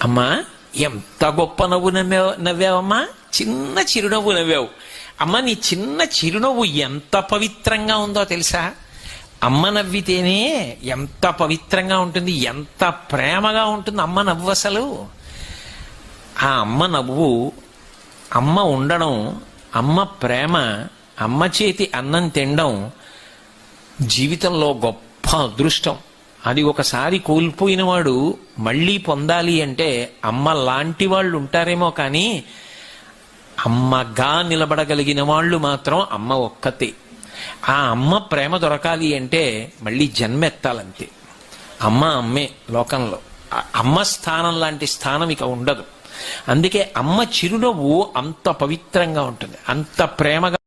అమ్మా ఎంత గొప్ప నవ్వు నవ్వావమ్మా, చిన్న చిరునవ్వు నవ్వావు. అమ్మ నీ చిన్న చిరునవ్వు ఎంత పవిత్రంగా ఉందో తెలుసా? అమ్మ నవ్వితేనే ఎంత పవిత్రంగా ఉంటుంది, ఎంత ప్రేమగా ఉంటుంది అమ్మ నవ్వు. అసలు ఆ అమ్మ నవ్వు, అమ్మ ఉండడం, అమ్మ ప్రేమ, అమ్మ చేతి అన్నం తినడం జీవితంలో గొప్ప అదృష్టం. అది ఒకసారి కోల్పోయిన వాడు మళ్ళీ పొందాలి అంటే అమ్మ లాంటి వాళ్ళు ఉంటారేమో, కానీ అమ్మగా నిలబడగలిగిన వాళ్ళు మాత్రం అమ్మ ఒక్కతే. ఆ అమ్మ ప్రేమ దొరకాలి అంటే మళ్ళీ జన్మెత్తాలంతే. అమ్మ అమ్మే లోకంలో. అమ్మ స్థానం లాంటి స్థానం ఇక ఉండదు. అందుకే అమ్మ చిరునవ్వు అంత పవిత్రంగా ఉంటుంది, అంత ప్రేమగా